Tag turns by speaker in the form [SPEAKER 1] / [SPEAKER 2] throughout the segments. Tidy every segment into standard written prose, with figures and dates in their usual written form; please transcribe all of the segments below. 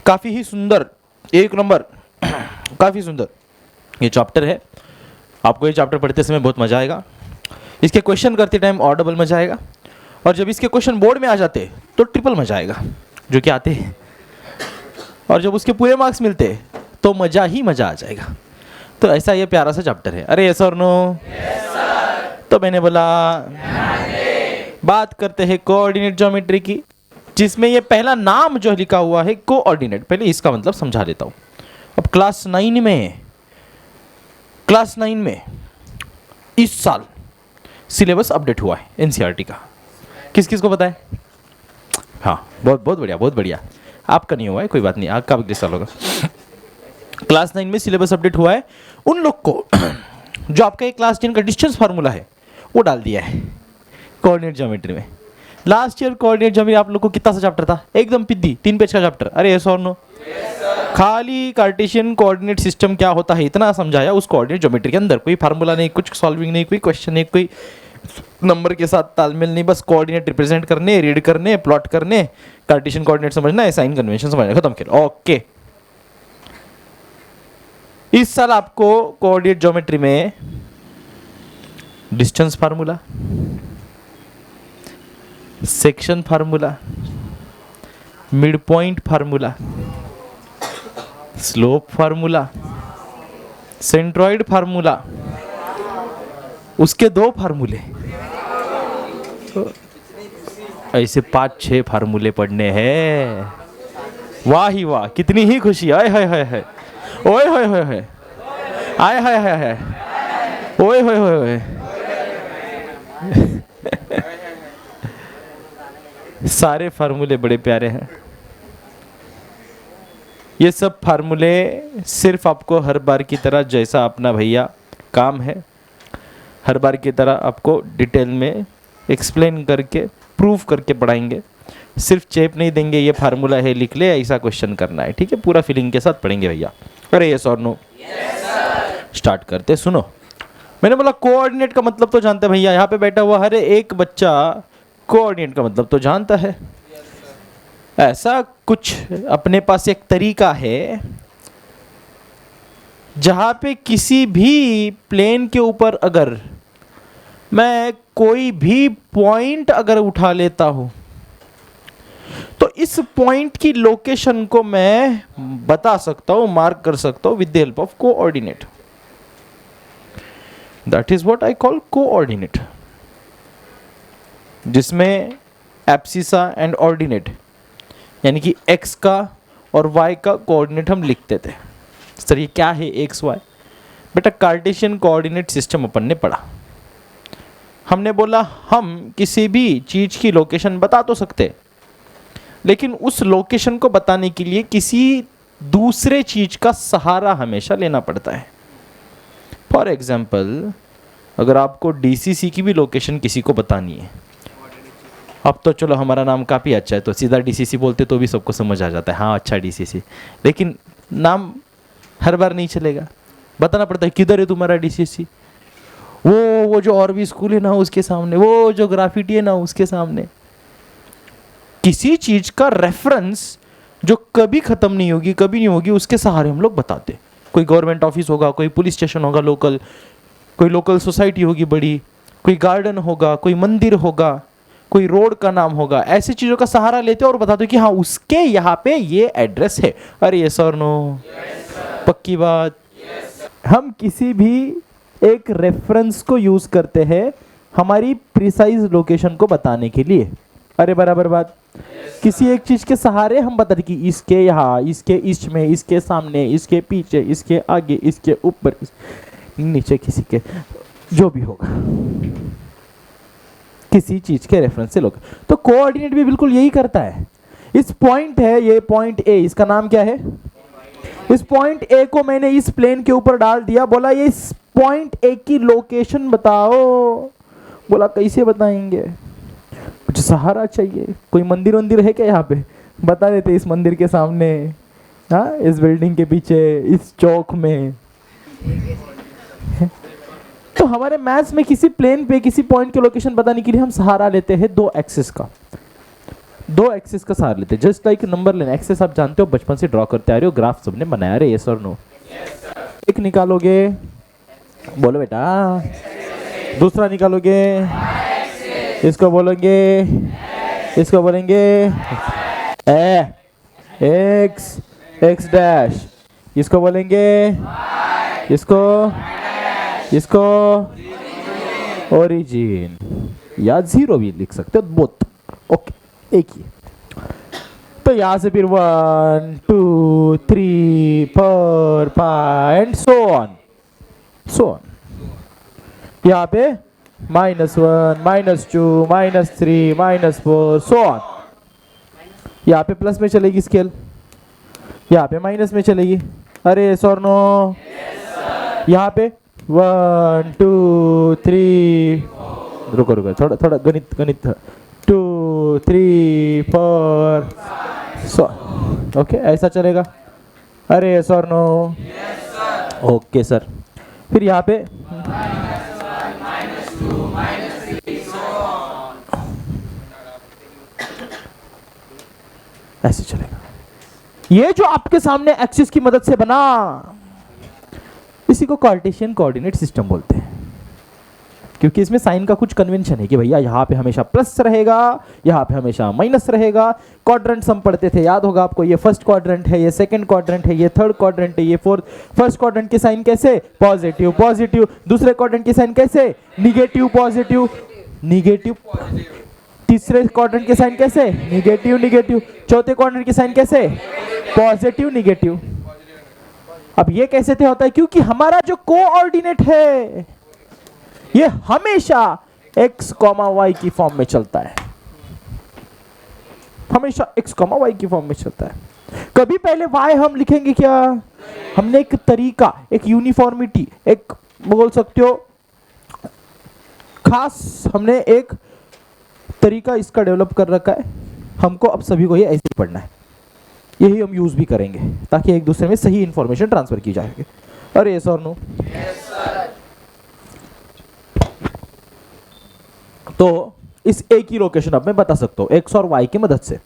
[SPEAKER 1] काफ़ी ही सुंदर, एक नंबर, काफ़ी सुंदर ये चैप्टर है। आपको ये चैप्टर पढ़ते समय बहुत मज़ा आएगा। इसके क्वेश्चन करते टाइम और डबल मज़ा आएगा, और जब इसके क्वेश्चन बोर्ड में आ जाते तो ट्रिपल मज़ा आएगा, जो कि आते हैं। और जब उसके पूरे मार्क्स मिलते तो मज़ा ही मज़ा आ जाएगा। तो ऐसा ये प्यारा सा चैप्टर है। अरे यस और नो? तो मैंने बोला बात करते हैं कोऑर्डिनेट ज्योमेट्री की, जिसमें ये पहला नाम जो लिखा हुआ है कोऑर्डिनेट, पहले इसका मतलब समझा देता हूँ। अब क्लास 9 में इस साल सिलेबस अपडेट हुआ है एनसीईआरटी का। किस किस को पता है? हाँ, बहुत बहुत बढ़िया, बहुत बढ़िया। आपका नहीं हुआ है, कोई बात नहीं, आपका अगले साल होगा। क्लास 9 में सिलेबस अपडेट हुआ है। उन लोग को जो आपका एक क्लास 10 का डिस्टेंस फार्मूला है वो डाल दिया है कोऑर्डिनेट ज्योमेट्री में। लास्ट ईयर कोऑर्डिनेट ज्योमेट्री आप लोग को कितना सा चैप्टर था? एकदम पिद्दी 3 पेज का चैप्टर। अरे यस और नो? खाली कार्टेशियन कोऑर्डिनेट सिस्टम क्या होता है इतना समझाया उस कोऑर्डिनेट ज्योमेट्री के अंदर। कोई फार्मूला नहीं, कुछ सॉल्विंग नहीं, कोई क्वेश्चन नहीं, कोई नंबर के साथ तालमेल नहीं, बस कोऑर्डिनेट रिप्रेजेंट करने, रीड करने, प्लॉट करने, कार्टेशियन कोऑर्डिनेट समझना है, साइन कन्वेंशन समझना, खत्म खेल। ओके, इस साल आपको कोऑर्डिनेट ज्योमेट्री में distance formula, section formula, mid point formula, slope formula, centroid formula, उसके 2 फार्मूले, ऐसे 5-6 फार्मूले पढ़ने हैं। वाह ही वाह, कितनी ही खुशी। आय हाय हाय हाय, ओए होए होए होए, आय हाय हाय हाय, ओए होए होए होए। सारे फार्मूले बड़े प्यारे हैं। ये सब फार्मूले सिर्फ आपको हर बार की तरह, जैसा अपना भैया काम है, हर बार की तरह आपको डिटेल में एक्सप्लेन करके प्रूफ करके पढ़ाएंगे। सिर्फ चेप नहीं देंगे ये फार्मूला है लिख ले, ऐसा क्वेश्चन करना है, ठीक है? पूरा फीलिंग के साथ पढ़ेंगे भैया। अरे यस और नो? स्टार्ट करते। सुनो, मैंने बोला कोऑर्डिनेट का मतलब तो जानते हैं भैया। यहाँ पे बैठा हुआ हर एक बच्चा कोऑर्डिनेट का मतलब तो जानता है। ऐसा कुछ अपने पास एक तरीका है जहाँ पे किसी भी प्लेन के ऊपर अगर मैं कोई भी पॉइंट अगर उठा लेता हूँ तो इस पॉइंट की लोकेशन को मैं बता सकता हूँ, मार्क कर सकता हूँ with the help of coordinate. That is what I call coordinate, जिसमें एब्सिसा एंड ऑर्डिनेट यानी कि x का और y का कोऑर्डिनेट हम लिखते थे। सर ये क्या है x y? बेटा कार्टेशियन कोऑर्डिनेट सिस्टम अपन ने पढ़ा। हमने बोला हम किसी भी चीज की लोकेशन बता तो सकते, लेकिन उस लोकेशन को बताने के लिए किसी दूसरे चीज का सहारा हमेशा लेना पड़ता है। फॉर एग्जाम्पल, अगर आपको डीसीसी की भी लोकेशन किसी को बतानी है, अब तो चलो हमारा नाम काफ़ी अच्छा है तो सीधा डीसीसी बोलते तो भी सबको समझ आ जाता है, हाँ अच्छा डीसीसी। लेकिन नाम हर बार नहीं चलेगा, बताना पड़ता है किधर है तुम्हारा डीसीसी। वो जो और भी स्कूल है ना उसके सामने, वो जो ग्राफिटी है ना उसके सामने। किसी चीज का रेफरेंस जो कभी खत्म नहीं होगी, कभी नहीं होगी, उसके सहारे हम लोग बताते। कोई गवर्नमेंट ऑफिस होगा, कोई पुलिस स्टेशन होगा लोकल, कोई लोकल सोसाइटी होगी बड़ी, कोई गार्डन होगा, कोई मंदिर होगा, कोई रोड का नाम होगा, ऐसी चीज़ों का सहारा लेते हो और बताते हो कि हाँ उसके यहाँ पे ये एड्रेस है। अरे यस और नो? पक्की बात। हम किसी भी एक रेफरेंस को यूज करते हैं हमारी प्रिसाइज लोकेशन को बताने के लिए। अरे बराबर बात। किसी एक चीज के सहारे हम बताते कि इसके यहाँ, इसके ईस्ट में, इसके सामने, इसके पीछे, इसके आगे, इसके ऊपर, नीचे, किसी के जो भी होगा, किसी चीज के रेफरेंस से लोग। तो कोऑर्डिनेट भी बिल्कुल यही करता है। इस पॉइंट है, ये पॉइंट ए, इसका नाम क्या है? इस पॉइंट ए को मैंने इस प्लेन के ऊपर डाल दिया, बोला ये इस पॉइंट ए की लोकेशन बताओ। बोला कैसे बताएंगे? कुछ सहारा चाहिए। कोई मंदिर वंदिर है क्या यहाँ पे? बता देते इस मंदिर के सामने, हाँ इस बिल्डिंग के पीछे, इस चौक में। तो हमारे मैथ्स में किसी प्लेन पे किसी पॉइंट के लोकेशन बताने के लिए हम सहारा लेते हैं 2 एक्सिस का। दो एक्सिस का सहारा लेते हैं, just like number line. Axis आप जानते हो, बचपन से ड्रॉ करते आ रहे हो, ग्राफ सबने बनाया रे, यस और नो? एक निकालोगे, बोलो बेटा, दूसरा निकालोगे, इसको बोलेंगे, इसको बोलेंगे एक्स एक्स डैश, इसको बोलेंगे, इसको इसको ओरिजिन या जीरो भी लिख सकते हो, बोथ ओके, एक ही। तो यहां से फिर 1 2 3 4 5 and so on so on. यहाँ पे -1 -2 -3 -4 सो ऑन। यहाँ पे प्लस में चलेगी स्केल, यहाँ पे माइनस में चलेगी। अरे यस और नो? यहाँ पे 1 2 3, रुको रुको, थोड़ा थोड़ा गणित गणित, 2 3 4 सो, ओके ऐसा चलेगा। अरे यस और नो? Okay sir. फिर यहाँ पे ऐसे चलेगा। ये जो आपके सामने एक्सिस की मदद से बना, इसी को कार्टेशियन कोऑर्डिनेट सिस्टम बोलते हैं, क्योंकि इसमें साइन का कुछ कन्वेंशन है कि भैया यहाँ पे हमेशा प्लस रहेगा, यहाँ पे हमेशा माइनस रहेगा। क्वाड्रेंट्स हम पढ़ते थे, याद होगा आपको, ये फर्स्ट क्वाड्रेंट है, ये सेकंड क्वाड्रेंट है, ये थर्ड क्वाड्रेंट है, ये फोर्थ। फर्स्ट क्वाड्रेंट की साइन कैसे? Positive positive. दूसरे क्वाड्रेंट की साइन कैसे? Negative positive negative. तीसरे क्वाड्रेंट की साइन कैसे? Negative negative. चौथे क्वाड्रेंट की साइन कैसे? Positive negative. अब ये कैसे थे होता है? क्योंकि हमारा जो कोऑर्डिनेट है ये हमेशा x, y की फॉर्म में चलता है, हमेशा x, y की फॉर्म में चलता है। कभी पहले y हम लिखेंगे क्या? हमने एक तरीका, एक यूनिफॉर्मिटी, एक बोल सकते हो खास, हमने एक तरीका इसका डेवलप कर रखा है। हमको अब सभी को ये ऐसे ही पढ़ना है, यही हम यूज भी करेंगे ताकि एक दूसरे में सही इंफॉर्मेशन ट्रांसफर की जा सके। अरे यस और नो? तो इस ए की लोकेशन अब मैं बता सकता हूं एक्स और वाई की मदद से।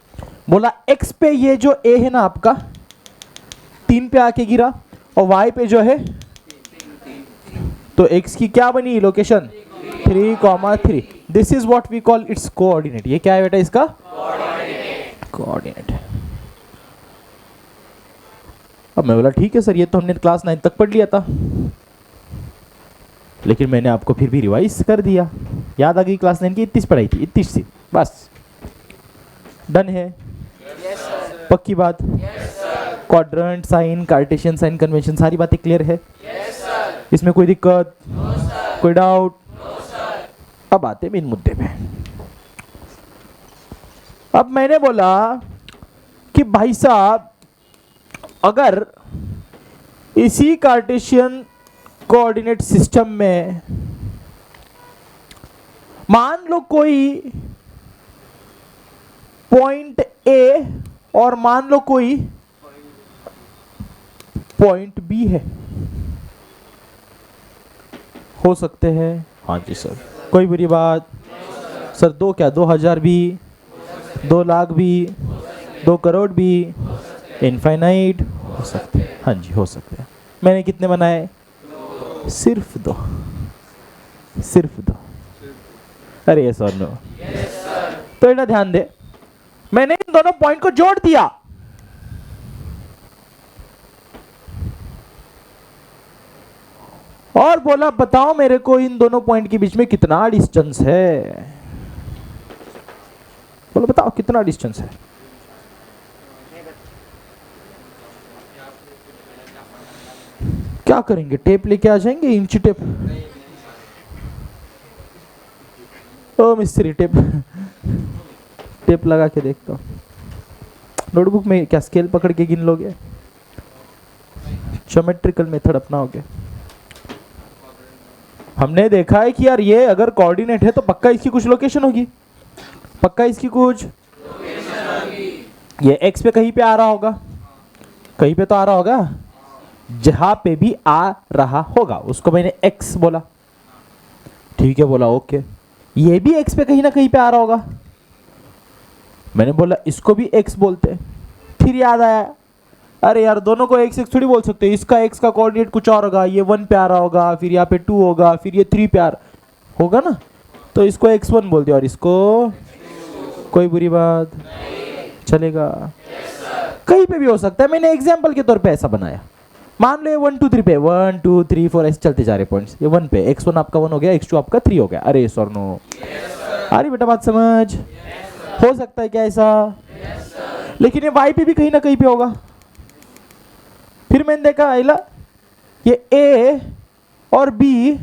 [SPEAKER 1] बोला एक्स पे ये जो ए है ना आपका 3 पे आके गिरा, और वाई पे जो है, तो एक्स की क्या बनी location? 3,3। This is what we call its coordinate. ये क्या है बेटा इसका? कोऑर्डिनेट। अब मैं बोला ठीक है सर, ये तो हमने क्लास 9 तक पढ़ लिया था, लेकिन मैंने आपको फिर भी रिवाइज कर दिया। याद आ गई क्लास 9 की 31 पढ़ाई थी, 31 सी, बस डन है। पक्की बात? Quadrant, sign, Cartesian sign convention, सारी बातें क्लियर है? इसमें कोई दिक्कत, कोई डाउट? अब आते मेन मुद्दे पे। अब मैंने बोला कि भाई साहब, अगर इसी कार्टेशियन कोऑर्डिनेट सिस्टम में मान लो कोई पॉइंट ए और मान लो कोई पॉइंट बी है, हो सकते हैं? हाँ जी सर। कोई बुरी बात? सर 2 क्या, 2,000 भी, 2 लाख भी, 2 करोड़ भी, इनफाइनाइट हो सकते हैं। हाँ जी हो सकते हैं। मैंने कितने बनाए? सिर्फ 2, सिर्फ 2। अरे यस और नो? तो इतना ध्यान दे, मैंने इन दोनों पॉइंट को जोड़ दिया, और बोला बताओ मेरे को इन दोनों पॉइंट के बीच में कितना डिस्टेंस है। बोलो बताओ कितना डिस्टेंस है। क्या करेंगे? टेप लेके आ जाएंगे, इंची टेप। ओ मिस्त्री, टेप टेप लगा के देखता हूँ। नोटबुक में क्या स्केल पकड़ के गिन लोगे? ज्योमेट्रिकल मेथड अपनाओगे? हमने देखा है कि यार ये अगर कोऑर्डिनेट है तो पक्का इसकी कुछ लोकेशन होगी, पक्का इसकी कुछ ये एक्स पे कहीं पे आ रहा होगा, कहीं पे तो आ रहा होगा, जहां पे भी आ रहा होगा उसको मैंने एक्स बोला। ठीक है बोला, ओके। ये भी एक्स पे कहीं ना कहीं पे आ रहा होगा, मैंने बोला इसको भी एक्स बोलते हैं। फिर याद आया, अरे यार दोनों को एक्स एक्स थोड़ी बोल सकते, इसका एक्स का कोऑर्डिनेट कुछ और होगा, ये 1 पे आ रहा होगा, फिर यहाँ पे 2 होगा, फिर ये 3 पे आ रहा होगा ना, तो इसको x1 बोल दिया और इसको, कोई बुरी बात चलेगा? कहीं पे भी हो सकता है, मैंने एग्जाम्पल के तौर पे ऐसा बनाया। मान लो ये 1 2 3 पे, 1 2 3 4 ऐसे चलते जा रहे पॉइंट्स, ये 1 पे, x1 आपका 1 हो गया, x2 आपका 3 हो गया। अरे यस और नो? आ रही बेटा बात समझ? हो सकता है क्या ऐसा? लेकिन ये y पे भी कहीं ना कहीं पे होगा। फिर मैंने देखा आइला, ये a और b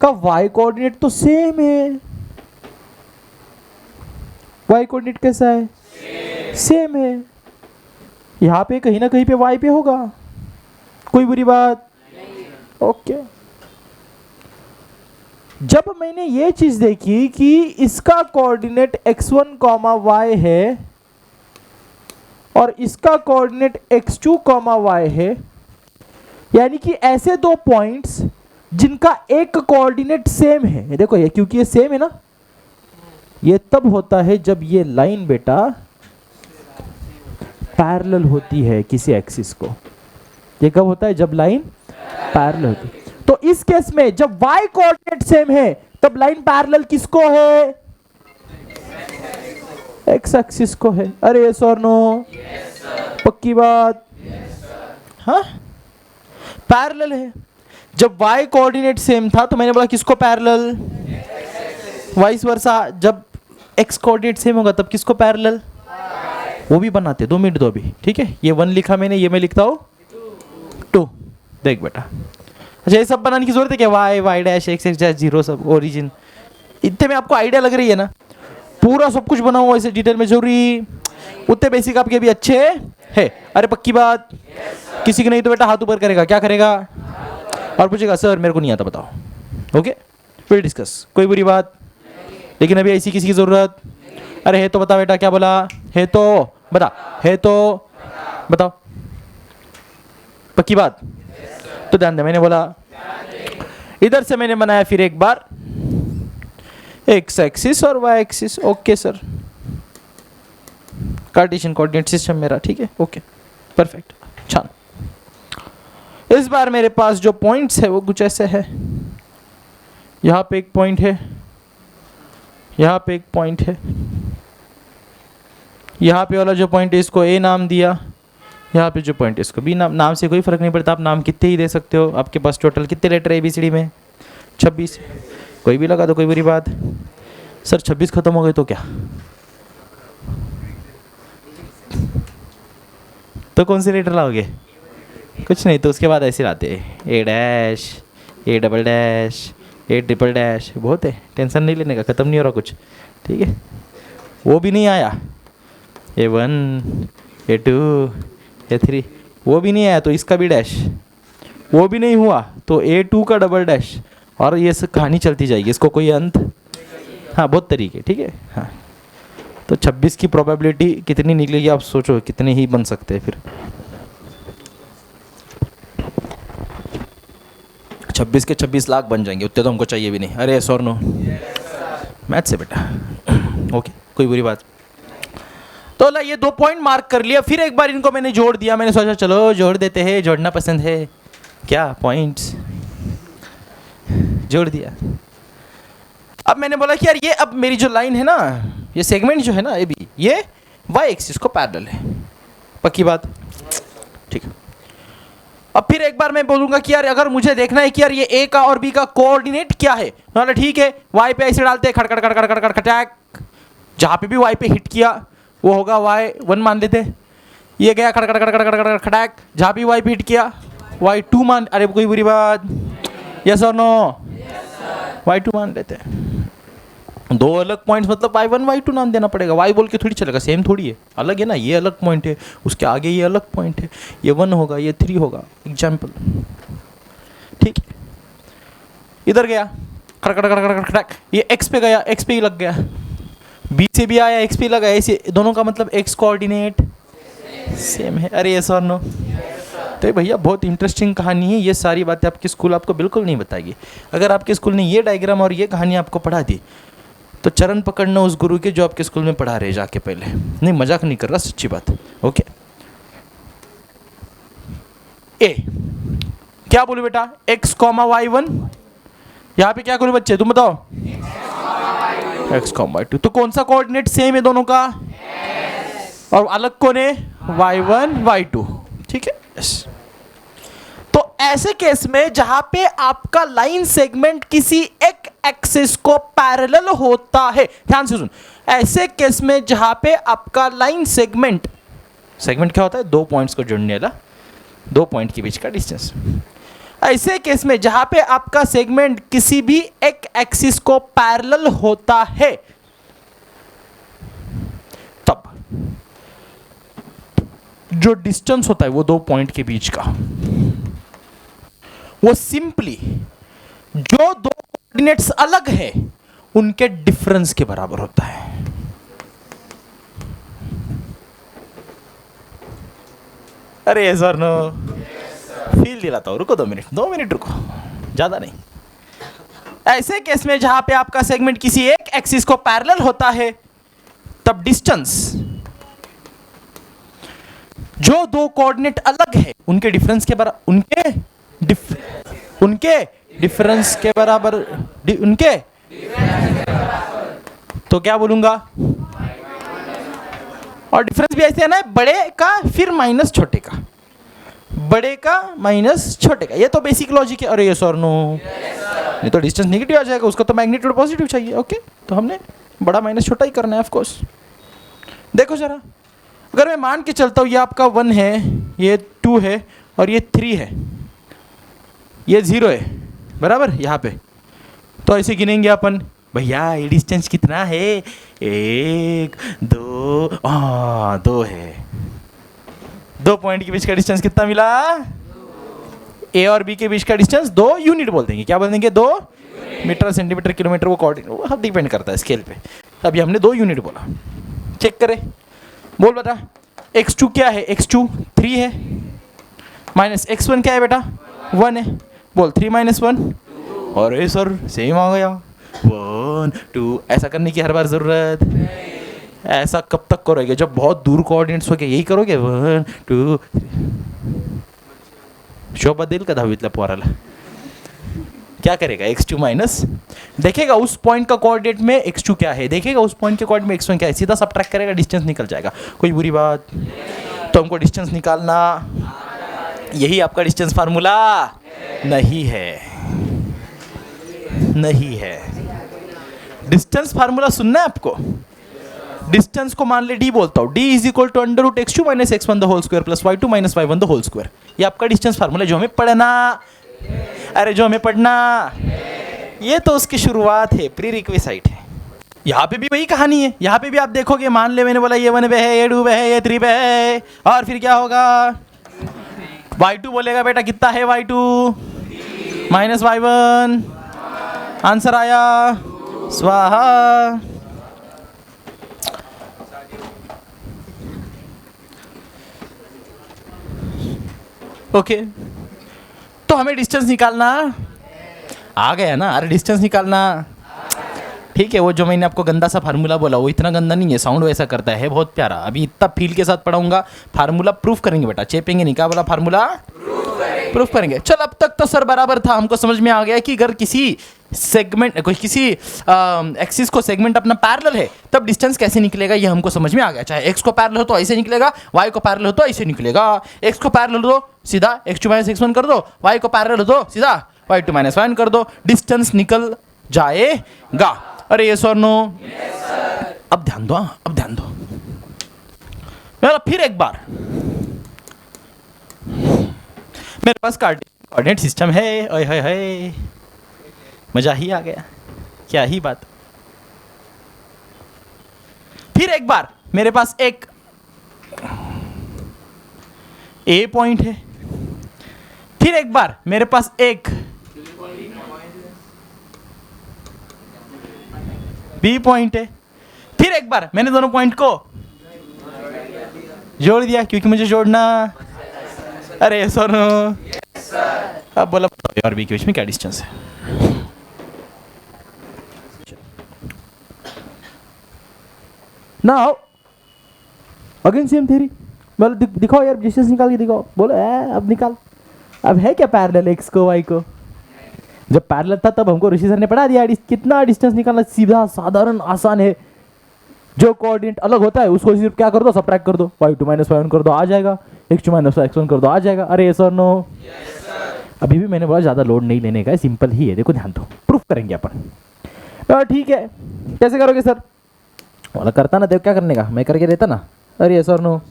[SPEAKER 1] का y कोऑर्डिनेट तो सेम है। y कोऑर्डिनेट कैसा है? सेम है। यहां पे कहीं ना कहीं पे y पे होगा, कोई बुरी बात? ओके। जब मैंने ये चीज देखी कि इसका कोऑर्डिनेट x1, y है और इसका कोऑर्डिनेट x2, y है, यानी कि ऐसे दो पॉइंट्स जिनका एक कोऑर्डिनेट सेम है। देखो ये, क्योंकि ये सेम है ना, ये तब होता है जब ये लाइन बेटा पैरेलल होती है किसी एक्सिस को। ये कब होता है? जब लाइन पैरेलल होती है। तो इस केस में जब y कोऑर्डिनेट सेम है तब लाइन पैरेलल किसको है? x एक्सिस को है। अरे यस और नो? पक्की बात? हाँ, पैरेलल है। जब y कोऑर्डिनेट सेम था तो मैंने बोला किसको पैरेलल? Vice versa. जब x कोऑर्डिनेट सेम होगा तब किसको पैरेलल? वो भी बनाते, 2 मिनट दो अभी, ठीक है? ये 1 लिखा मैंने, ये मैं लिखता हूँ 2। देख बेटा, अच्छा ये सब बनाने की जरूरत है क्या? y dash x x dash 0 सब ओरिजिन, इतने में आपको आइडिया लग रही है ना? पूरा सब कुछ बनाओ ऐसे डिटेल में जरूरी, उतने बेसिक आपके भी अच्छे है। अरे पक्की बात? किसी की नहीं तो बेटा हाथ ऊपर करेगा, क्या करेगा और पूछेगा सर मेरे को नहीं आता बताओ। ओके, फिर डिस्कस, कोई बुरी बात? लेकिन अभी ऐसी किसी की जरूरत? अरे है तो बता बेटा, क्या बोला? है तो बता, है तो बताओ, पक्की बात? तो ध्यान दे, मैंने बोला इधर से मैंने बनाया फिर एक बार x एक्सिस और y axis. Okay sir, Cartesian coordinate system मेरा, ठीक है? ओके परफेक्ट, छान। इस बार मेरे पास जो पॉइंट्स है वो कुछ ऐसे है। यहाँ पे एक पॉइंट है, यहाँ पे एक पॉइंट है, यहाँ पे वाला जो पॉइंट है इसको A नाम दिया, यहाँ पे जो पॉइंट है इसको B नाम। नाम से कोई फर्क नहीं पड़ता, आप नाम कितने ही दे सकते हो। आपके पास टोटल कितने लेटर है ABCD में? 26। कोई भी लगा दो, कोई बुरी बात? सर 26 खत्म हो गए तो क्या? तो कौन से लेटर लाओगे? कुछ नहीं, तो उसके बाद ऐसे लाते हैं A dash, A double dash, A triple dash. बहुत है, टेंशन नहीं लेने का, ख़त्म नहीं हो रहा कुछ, ठीक है? वो भी नहीं आया A1, A2, A3, वो भी नहीं आया तो इसका भी डैश, वो भी नहीं हुआ तो A2 का डबल डैश, और ये सब कहानी चलती जाएगी, इसको कोई अंत? हाँ, बहुत तरीके, ठीक है? हाँ, तो 26 की प्रोबेबिलिटी कितनी निकलेगी आप सोचो, कितने ही बन सकते हैं फिर? 26 के 26 लाख बन जाएंगे, उतने तो हमको चाहिए भी नहीं। अरे यस और नो? मैथ से बेटा। ओके, कोई बुरी बात? तो ला, ये 2 पॉइंट मार्क कर लिया। फिर एक बार इनको मैंने जोड़ दिया, मैंने सोचा चलो जोड़ देते हैं, जोड़ना पसंद है क्या? पॉइंट्स जोड़ दिया। अब मैंने बोला कि यार ये, अब मेरी जो लाइन है ना, ये सेगमेंट जो है ना AB, ये y एक्सिस को पैरेलल है। पक्की बात? ठीक है। अब फिर एक बार मैं बोलूंगा कि यार अगर मुझे देखना है कि यार ये A का और B का कोऑर्डिनेट क्या है, तो ठीक है, y पे ऐसे डालते हैं, खड़खड़ खड़खड़ खड़खड़ खटाक, जहाँ पे भी y पे हिट किया वो होगा y1 मान लेते। ये गया खड़खड़ खड़खड़ खड़खड़ खटाक, जहाँ भी y पे हिट किया y2 मान। अरे कोई बुरी बात? यस और नो? y2 मान लेते हैं। 2 अलग पॉइंट्स मतलब y1 y2 नाम देना पड़ेगा, y बोल के थोड़ी चलेगा, सेम थोड़ी है, अलग है ना। ये अलग पॉइंट है, उसके आगे ये अलग पॉइंट है, ये 1 होगा, ये 3 होगा, एग्जाम्पल, ठीक है? इधर गया खड़खड़ खड़खड़ खड़क, ये x पे गया, x पे ही लग गया, b से भी आया, x पे लगा, ऐसे दोनों का मतलब x कोऑर्डिनेट सेम है। अरे यस और नो? तो भैया बहुत इंटरेस्टिंग कहानी है, ये सारी बातें आपकी स्कूल आपको बिल्कुल नहीं बताएगी। अगर आपके स्कूल ने ये डायग्राम और ये कहानी आपको पढ़ा दी तो चरण पकड़ना उस गुरु के जो आपके स्कूल में पढ़ा रहे जाके पहले। नहीं, मजाक नहीं कर रहा, सच्ची बात। ओके, ए क्या बोलूं बेटा, x, y1। यहाँ पे क्या करूं बच्चे, तुम बताओ, x, y2। तो कौन सा कोऑर्डिनेट सेम है दोनों का, और अलग कौन है, y1, y2। ठीक है, यस। तो ऐसे केस में जहां पे आपका लाइन सेगमेंट किसी एक एक्सिस को पैरेलल होता है, ध्यान से सुन, ऐसे केस में जहां पे आपका लाइन सेगमेंट क्या होता है, दो पॉइंट्स को जोड़ने वाला, दो पॉइंट के बीच का डिस्टेंस। ऐसे केस में जहां पे आपका सेगमेंट किसी भी एक एक्सिस को पैरेलल होता है, तब जो डिस्टेंस होता है वो दो पॉइंट के बीच का, वो सिंपली जो दो कोऑर्डिनेट्स अलग है उनके डिफरेंस के बराबर होता है। अरे सर नो, फील दिलाता हूं, रुको 2 मिनट रुको, ज्यादा नहीं। ऐसे केस में जहां पे आपका सेगमेंट किसी एक एक्सिस को पैरेलल होता है, तब डिस्टेंस जो दो कोऑर्डिनेट अलग है उनके डिफरेंस के बराबर, उनके डिफरेंस के बराबर, उनके, तो क्या बोलूंगा, और डिफरेंस भी ऐसे है ना, बड़े का फिर माइनस छोटे का, बड़े का माइनस छोटे का। ये तो बेसिक लॉजिक है। अरे यस और नो, नहीं तो डिस्टेंस नेगेटिव आ जाएगा, उसका तो मैग्नीट्यूड पॉजिटिव चाहिए। ओके, तो हमने बड़ा माइनस छोटा ही करना है ऑफ कोर्स। देखो जरा, अगर मैं मान के चलता हूँ ये आपका 1 है, ये 2 है और ये 3 है, ये 0 है, बराबर यहाँ पे, तो ऐसे गिनेंगे अपन, भैया ये डिस्टेंस कितना है, 1 2, 2 है। दो पॉइंट के बीच का डिस्टेंस कितना मिला, ए और बी के बीच का डिस्टेंस 2 यूनिट बोल देंगे। क्या बोल देंगे, 2 मीटर, सेंटीमीटर, किलोमीटर, वो कोऑर्डिनेट, वो सब डिपेंड करता है स्केल पे। अभी हमने 2 यूनिट बोला, चेक करें, बोल बता, x2 क्या है, x2 3 है, माइनस x1 क्या है बेटा, 1 है, बोल 3 - 1, अरे सर सेम आ गया, 1 2। ऐसा करने की हर बार जरूरत, ऐसा कब तक करोगे, जब बहुत दूर कोऑर्डिनेट्स हो गए यही करोगे, 1 2। शोभा दिल का धावितला पोराला क्या करेगा, x2 माइनस, देखेगा उस पॉइंट का कोऑर्डिनेट में x2 क्या है, देखेगा उस पॉइंट के कोऑर्डिनेट में x1 क्या है, सीधा सबट्रैक्ट करेगा, डिस्टेंस निकल जाएगा। कोई बुरी बात, तो हमको डिस्टेंस निकालना, यही आपका डिस्टेंस फार्मूला नहीं है, नहीं है। डिस्टेंस फार्मूला सुनना है आपको, डिस्टेंस को मान ले d बोलता हूँ, d = √x2 - x1 ² + y2 - y1 ² ये आपका डिस्टेंस फार्मूला जो हमें पढ़ना, अरे जो हमें पढ़ना, ये तो उसकी शुरुआत है, प्री रिक्विसाइट है। यहाँ पे भी वही कहानी है, यहाँ पे भी आप देखोगे, मान ले मैंने बोला ये 1 पे है, ये 2 पे है, ये 3 पे है, और फिर क्या होगा, y2 बोलेगा बेटा कितना है, y2 - y1, आंसर आया स्वाहा। ओके, तो हमें डिस्टेंस निकालना आ गया ना, अरे डिस्टेंस निकालना ठीक है। वो जो मैंने आपको गंदा सा फार्मूला बोला वो इतना गंदा नहीं है, साउंड वैसा करता है, बहुत प्यारा। अभी इतना फील के साथ पढ़ाऊंगा, फार्मूला प्रूफ करेंगे बेटा, चेपेंगे नहीं। क्या बोला, फार्मूला प्रूफ करेंगे। चल अब तक तो सर बराबर था, हमको समझ में आ गया कि अगर किसी सेगमेंट, कोई किसी एक्सिस को सेगमेंट अपना पैरेलल है तब डिस्टेंस कैसे निकलेगा, ये हमको समझ में आ गया। चाहे एक्स को पैरेलल हो तो ऐसे निकलेगा, वाई को पैरेलल हो तो ऐसे निकलेगा। एक्स को पैरेलल हो तो सीधा x2 - x1 कर दो, वाई को पैरेलल हो तो सीधा y2 - y1 कर दो, डिस्टेंस निकल जाएगा। अरे यस और नो, अब ध्यान दो, अब ध्यान दो मेरा, फिर एक बार मेरे पास कोऑर्डिनेट सिस्टम है, ओए हाय हाय, मजा ही आ गया, क्या ही बात। फिर एक बार मेरे पास एक ए पॉइंट है, फिर एक बार मेरे पास एक बी पॉइंट है, फिर एक बार मैंने दोनों पॉइंट को जोड़ दिया क्योंकि मुझे जोड़ना। अरे सर अब बोला और बी के बीच में क्या डिस्टेंस है। नाउ अगेन सेम थ्योरी, मतलब दिखाओ यार डिस्टेंस निकाल के दिखाओ, बोलो अब निकाल। अब है क्या पैरेलल एक्स को वाई को? जब पैरेलल था तब हमको ऋषि सर ने पढ़ा दिया कितना डिस्टेंस निकालना, सीधा साधारण आसान है। जो कोऑर्डिनेट अलग होता है उसको सिर्फ क्या कर दो, सबट्रैक्ट कर दो, y2 - y1 कर दो, आ जाएगा, x2 - x1 कर दो, आ जाएगा। अरे यस और नो? अभी भी मैंने बोला ज़्यादा लोड नहीं लेने का है, सिंपल ही है, देखो ध्यान दो, प्रूफ करेंगे अपन। ठीक है, कैसे करोगे सर? बोला करता ना, देखो क्या करने का, मैं करके देता ना। अरे यस और नो?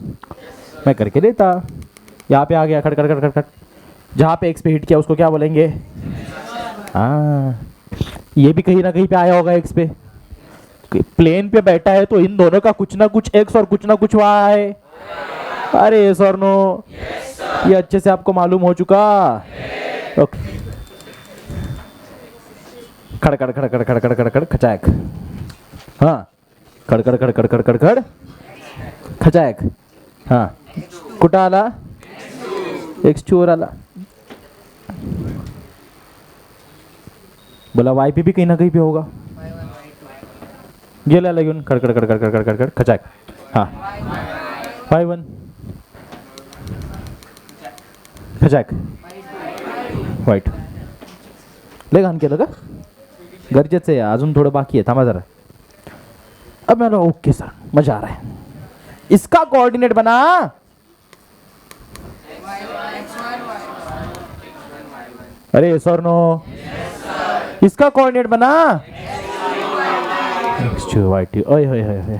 [SPEAKER 1] मैं करके देता। यहाँ पे आ गया खड़ खड़ खड़ खड़ खड़, जहाँ पे एक्स पे हिट किया उसको क्या बोलेंगे? हाँ, ये भी कहीं ना कहीं पे आया होगा एक्स पे, प्लेन पे बैठा है तो इन दोनों का कुछ ना कुछ एक्स और कुछ ना कुछ वाई। अरे यस और नो? ये अच्छे से आपको मालूम हो चुका? ओके, खड़ खड़ खड़ खड़ खड़ खड़ खड़ खड़ खचाक, हाँ, खड़ खड़ खड़ खड़ खड़ खड़ खड़ खचाक, हाँ, कुठं आला? x2 वर आला। बोला वाई पे भी कहीं ना कहीं पे होगा, गेला लगून खड़ खड़ खड़ खड़ खड़ खड़ खड़ खचाक, हाँ, y1 खचाक, वाईट लय घाण केलं का? गरजेचं आहे, अजून थोडं बाकी आहे, थांबा जरा। अब मैं ओके सर, मजा आ रहा है। इसका कोऑर्डिनेट बना अरे सर नो? इसका कोऑर्डिनेट बना x2 y2। ओए होए होए होए,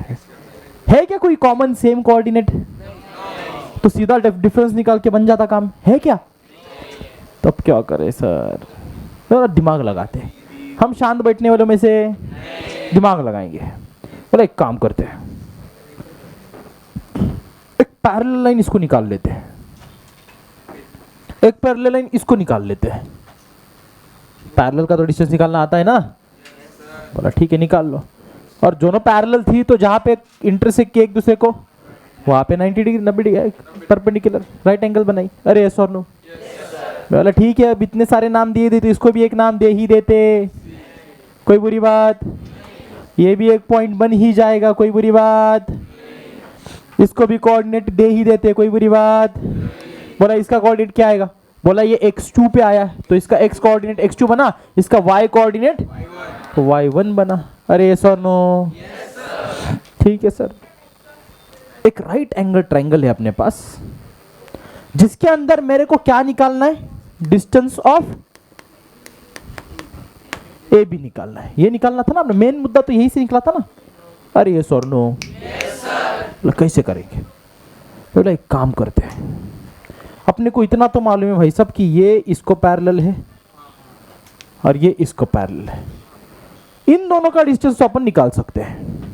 [SPEAKER 1] है क्या कोई कॉमन सेम कोऑर्डिनेट? तो सीधा डिफरेंस निकाल के बन जाता काम, है क्या? तब क्या करे सर? थोड़ा दिमाग लगाते हैं, हम शांत बैठने वालों में से दिमाग लगाएंगे। बोले एक काम करते हैं, एक पैरेलल लाइन इसको निकाल लेते हैं, एक पैरेलल लाइन इसको निकाल लेते हैं। पैरेलल का तो डिस्टेंस निकालना आता है ना? बोला ठीक है निकाल लो। और दोनों पैरेलल थी तो जहां पे इंटरसेक्ट किए एक दूसरे को, वहां पे 90 degree 90 degree perpendicular right angle बनाई। अरे यस और नो? बोला ठीक है, अब इतने सारे नाम दिए थे तो इसको भी एक नाम दे ही देते, कोई बुरी बात? ये भी एक पॉइंट बन ही जाएगा, कोई बुरी बात? इसको भी कोऑर्डिनेट दे ही देते, कोई बुरी बात? बोला इसका कोऑर्डिनेट क्या आएगा? बोला ये x2 पे आया तो इसका x कोऑर्डिनेट x2 बना, इसका y कोऑर्डिनेट y1 बना। अरे यस और नो? ठीक है सर। एक राइट एंगल ट्रायंगल है अपने पास, जिसके अंदर मेरे को क्या निकालना है? डिस्टेंस ऑफ ए बी निकालना है। ये निकालना था ना, अपना मेन मुद्दा तो यही से निकला था ना। अरे यस और नो? कैसे करेंगे? बोला एक काम करते हैं, अपने को इतना तो मालूम है भाई साहब कि ये इसको पैरेलल है और ये इसको पैरेलल है, इन दोनों का डिस्टेंस तो अपन निकाल सकते हैं।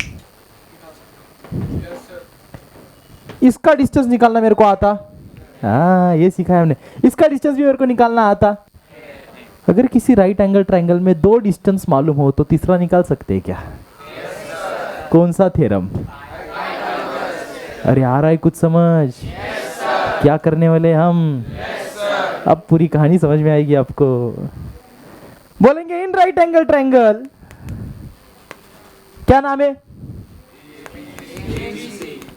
[SPEAKER 1] इसका डिस्टेंस निकालना मेरे को आता, हाँ ये सीखा है हमने। इसका डिस्टेंस भी मेरे को निकालना आता। अगर किसी राइट एंगल ट्रायंगल में दो डिस्टेंस मालूम हो तो तीसरा निकाल सकते हैं क्या? कौन सा थ्योरम? अरे आ रहा है कुछ समझ? क्या करने वाले हम? अब पूरी कहानी समझ में आएगी आपको। बोलेंगे इन राइट एंगल ट्रायंगल क्या नाम है?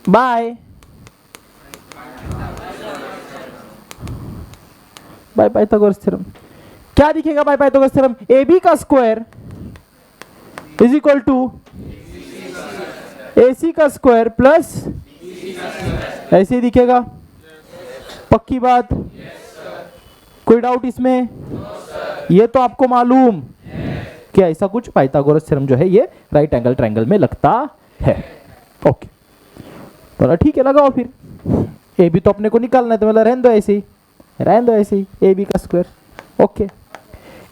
[SPEAKER 1] By by Pythagoras theorem. क्या दिखेगा by Pythagoras theorem? A B का square is equal to A C का स्क्वायर प्लस ऐसे ही दिखेगा। पक्की बात? कोई डाउट इसमें? ये तो आपको मालूम कि ऐसा कुछ पाइथागोरस थ्योरम जो है ये राइट एंगल ट्रायंगल में लगता है। ओके, तो ठीक है लगाओ फिर। ए बी तो अपने को निकालना है तो मतलब रहने दो ऐसे ही, रहने दो ऐसे ही, ए बी का स्क्वायर। ओके,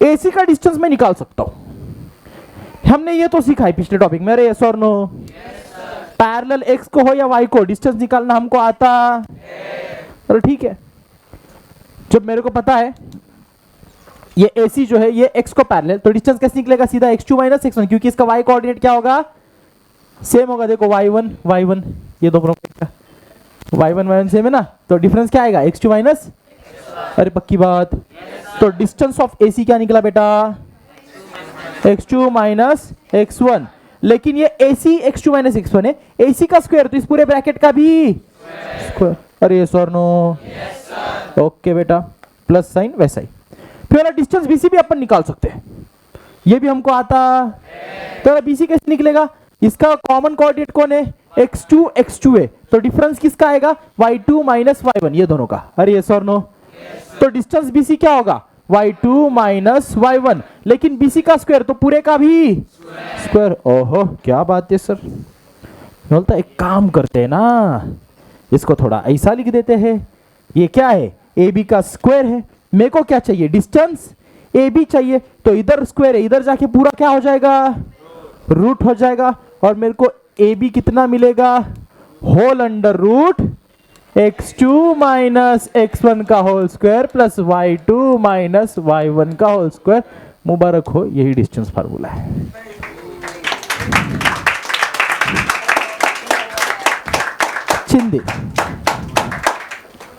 [SPEAKER 1] ए सी का डिस्टेंस मैं निकाल सकता हूं। हमने ये तो सीखा है पिछले टॉपिक में। अरे यस और नो? पैरेलल एक्स को हो या वाई को डिस्टेंस निकालना हमको आता। चलो ठीक है, जब मेरे को पता है ये AC जो है ये x को पैरेलल, तो डिस्टेंस कैसे निकलेगा? सीधा x2 - x1, क्योंकि इसका y कोऑर्डिनेट क्या होगा? सेम होगा। देखो y1 y1, ये दो का y1 y1 सेम है ना, तो डिफरेंस क्या आएगा? x2 - अरे पक्की बात? तो डिस्टेंस ऑफ AC क्या निकला बेटा? x2 - x1। लेकिन ये AC x2 माइनस x1 है, AC का स्क्वायर तो इस पूरे ब्रैकेट का भी स्क्वायर। अरे यस और नो? ओके बेटा, प्लस साइन वैसा ही। फिर वाला डिस्टेंस BC भी अपन निकाल सकते हैं, ये भी हमको आता। तो BC कैसे निकलेगा? इसका कॉमन कोऑर्डिनेट कौन है? x2 है, तो डिफरेंस किसका आएगा? y2 माइनस y1, ये दोनों का। अरे यस और नो? तो डिस्टेंस BC क्या होगा? y2 माइनस y1, लेकिन BC का स्क्वायर तो पूरे का भी स्क्वायर। ओहो क्या बात है सर। बोलता एक काम करते हैं ना, इसको थोड़ा ऐसा लिख देते हैं। ये क्या है? AB का स्क्वायर है। मेरे को क्या चाहिए? डिस्टेंस AB चाहिए, तो इधर स्क्वायर है, इधर जाके पूरा क्या हो जाएगा? रूट हो जाएगा। और मेरे को AB कितना मिलेगा? Whole under root x2 minus x1 का whole square plus y2 minus y1 का होल स्क्वायर। मुबारक हो, यही डिस्टेंस फार्मूला है। चिंदी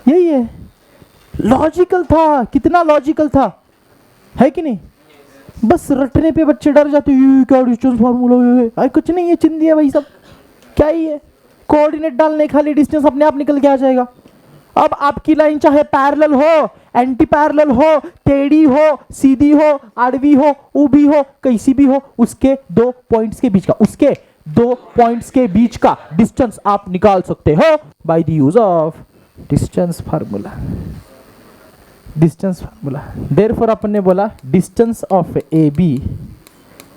[SPEAKER 1] यही है। लॉजिकल था, कितना लॉजिकल था, है कि नहीं? बस रटने पे बच्चे डर जाते हैं, क्या डिस्टेंस फार्मूला है? अरे कुछ नहीं है, चिंदी है भाई सब, क्या ही है? कोऑर्डिनेट डालने, खाली डिस्टेंस अपने आप निकल के आ जाएगा। अब आपकी लाइन चाहे पैरेलल हो, एंटी पैरेलल हो, टेढ़ी हो, सीधी हो, आड़वी हो, ऊभी हो, कैसी भी हो, उसके 2 पॉइंट्स के बीच का डिस्टेंस आप निकाल सकते हो by the use of distance formula. Distance formula, therefore अपन ने बोला distance of AB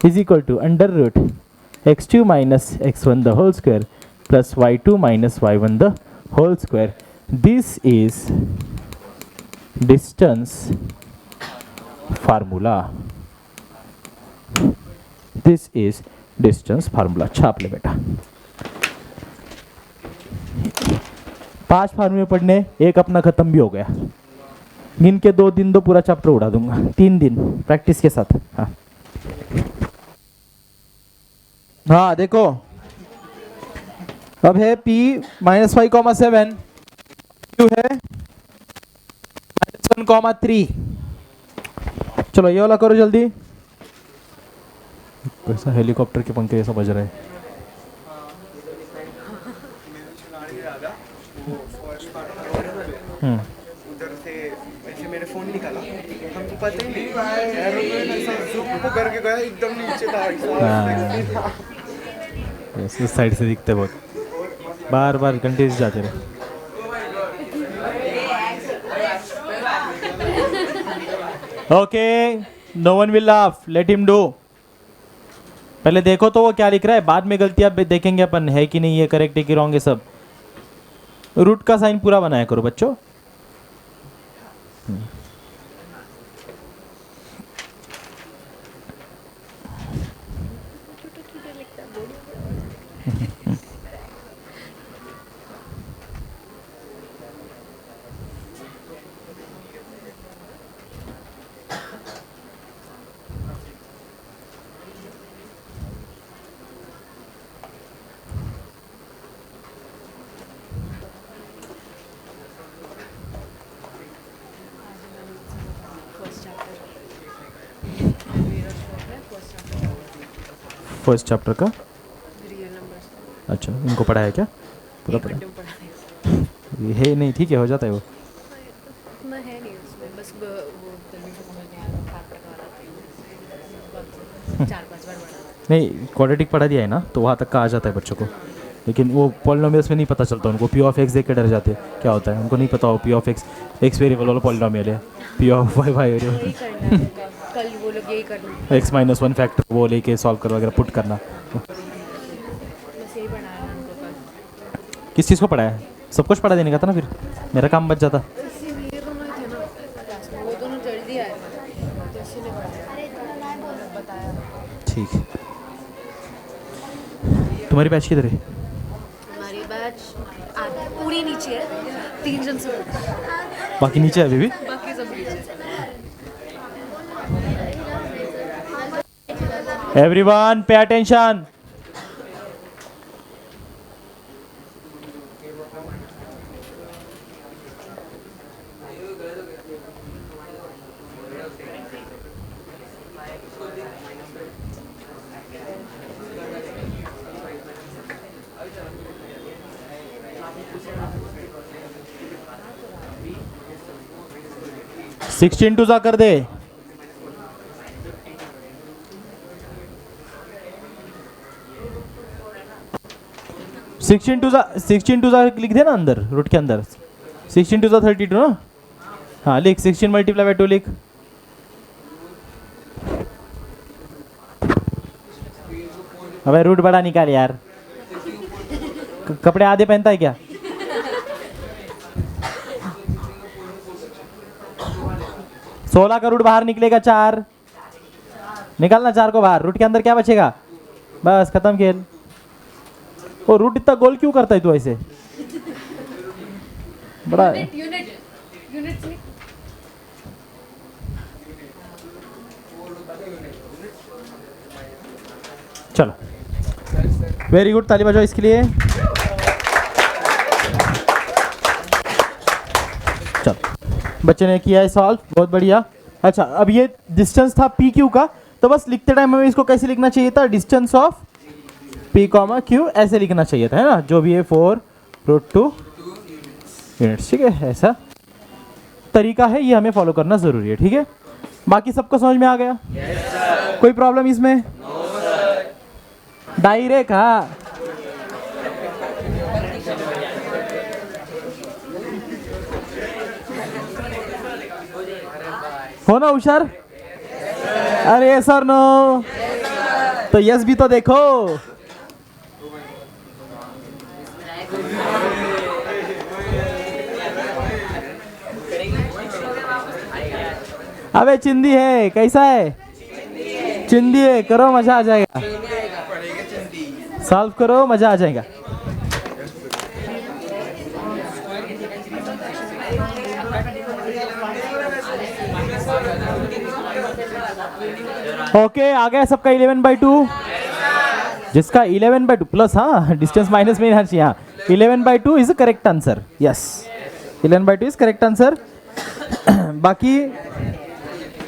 [SPEAKER 1] is equal to under root x2 minus x1 the whole square plus y2 minus y1 the whole square. This is distance formula. This is distance formula. छाप ले बेटा। 5 फार्मूले पढ़ने, एक अपना खत्म भी हो गया। गिन के 2 दिन तो पूरा चैप्टर उड़ा दूंगा, 3 दिन प्रैक्टिस के साथ। हाँ देखो, अब है P माइनस 5,7, Q है -1,3। चलो ये वाला करो जल्दी। कैसा हेलीकॉप्टर के पंखे ऐसा बज रहे हैं।
[SPEAKER 2] उधर से वैसे मैंने फोन निकाला, हमको पता ही नहीं, एरोप्लेन ऐसा ज़ूम करके गया, एकदम नीचे था।
[SPEAKER 1] इस साइड से दिखते बहुत, बार बार कंटिन्यूस जाते रहे। Okay, no one will laugh, let him do. पहले देखो तो वो क्या लिख रहा है, बाद में गलतियां देखेंगे अपन, है कि नहीं, ये करेक्ट है कि रॉन्ग है सब। रूट का साइन पूरा बनाया करो बच्चों। फर्स्ट चैप्टर का अच्छा, इनको पढ़ा है क्या? पूरा पढ़ा है नहीं? ठीक है, हो जाता है वो।
[SPEAKER 3] है नहीं उसमें, बस वो जल्दी से समझ नहीं आ रहा, चार पांच बार पढ़ा।
[SPEAKER 1] नहीं, क्वाड्रेटिक पढ़ा दिया है ना, तो वहाँ तक का आ जाता है बच्चों को। लेकिन वो पॉलिनोमियल्स में नहीं पता चलता उनको, P ऑफ x देख के डर जाते हैं क्या होता है, उनको नहीं पता हो P ऑफ x वेरिएबल वाला पॉलिनोमियल है, P ऑफ y वेरिएबल।
[SPEAKER 3] कल वो लोग यही करना,
[SPEAKER 1] x माइनस 1 फैक्टर वो लेके सॉल्व कर वगैरह पुट करना।
[SPEAKER 3] बस यही पढ़ाया है उनको कल।
[SPEAKER 1] किस चीज़ को पढ़ा है? सब कुछ पढ़ा देने का था ना, फिर मेरा काम बच जाता।
[SPEAKER 3] इसीलिए दोनों थे ना क्लास में, वो दोनों जल्दी आए थे तो इसीलिए बताया।
[SPEAKER 1] ठीक है, तुम्हारी बैच किधर है?
[SPEAKER 3] हमारी बैच पूरी नीचे है, 3 जन से
[SPEAKER 1] बाकी नीचे है अभी भी?
[SPEAKER 3] बाकी सब नीचे।
[SPEAKER 1] Everyone pay attention. 16 टू जा कर दे। 16 टू जा लिख दे ना अंदर, रूट के अंदर। 16 टू जा 32 ना। हाँ लिख, 16 मल्टीप्लाई बाय 2 लिख। अबे रूट बड़ा निकाल यार। कपड़े आधे पहनता है क्या? सोलह का रूट बाहर निकलेगा 4, निकालना 4 को बाहर। रूट के अंदर क्या बचेगा? बस खत्म खेल। ओ रूट इतना गोल क्यों करता है तू ऐसे? बड़ा
[SPEAKER 3] यूनिट
[SPEAKER 1] चलो, वेरी गुड, ताली बजाओ इसके लिए। चलो, बच्चे ने किया है सॉल्व, बहुत बढ़िया। अच्छा, अब ये डिस्टेंस था पी क्यू का, तो बस लिखते टाइम हमें इसको कैसे लिखना चाहिए था? Distance of P comma Q ऐसे लिखना चाहिए था, है ना? जो भी है 4√2 यूनिट्स, ठीक है? ऐसा तरीका है, ये हमें फॉलो करना जरूरी है, ठीक है? बाकी सबको समझ में आ गया? कोई प्रॉब्लम इसमें? डायरेक्ट, हाँ। हो ना होशियार? अरे सर नो, तो यस भी तो देखो। अबे चिंदी है, कैसा है? चिंदी है, करो मजा आ जाएगा। सॉल्व करो, मजा आ जाएगा। ओके, आ गया सबका 11/2। जिसका 11/2 प्लस, हाँ डिस्टेंस माइनस में रहना चाहिए। हाँ, 11/2 is correct answer. Yes, 11/2 is correct answer. बाकी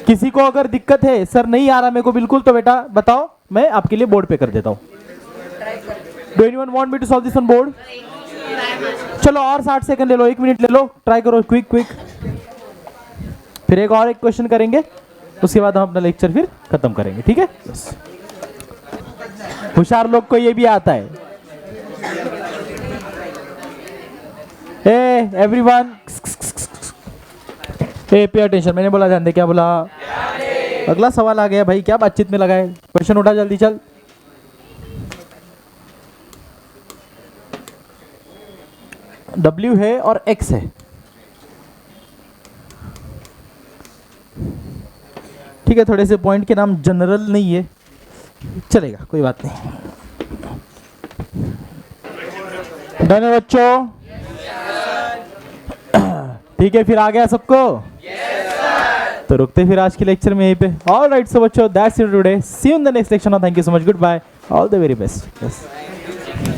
[SPEAKER 1] किसी को अगर दिक्कत है, सर नहीं आ रहा मेरे को बिल्कुल, तो बेटा बताओ, मैं आपके लिए बोर्ड पे कर देता हूँ। Do anyone want me to solve this on board? चलो और 60 सेकंड ले लो, 1 मिनट ले लो, ट्राई करो, क्विक क्विक। फिर एक क्वेश्चन करेंगे, उसके बाद हम अपना लेक्चर फिर खत्म करेंगे, ठीक है? होशियार लोग को ये भी आता है। ए एवरीवन, ए पे अटेंशन, मैंने बोला ध्यान दे। क्या बोला? अगला सवाल आ गया भाई, क्या बातचीत में लगा है? क्वेश्चन उठा जल्दी चल। W है और X है, ठीक है? थोड़े से पॉइंट के नाम जनरल नहीं है, चलेगा, कोई बात नहीं। डन है बच्चों? ठीक है, फिर आ गया सबको? तो रुकते फिर आज के लेक्चर में यहीं पे। ऑल राइट, सो बच्चों, that's it today. See you in the next lecture. Thank you so much, good bye, all the very best.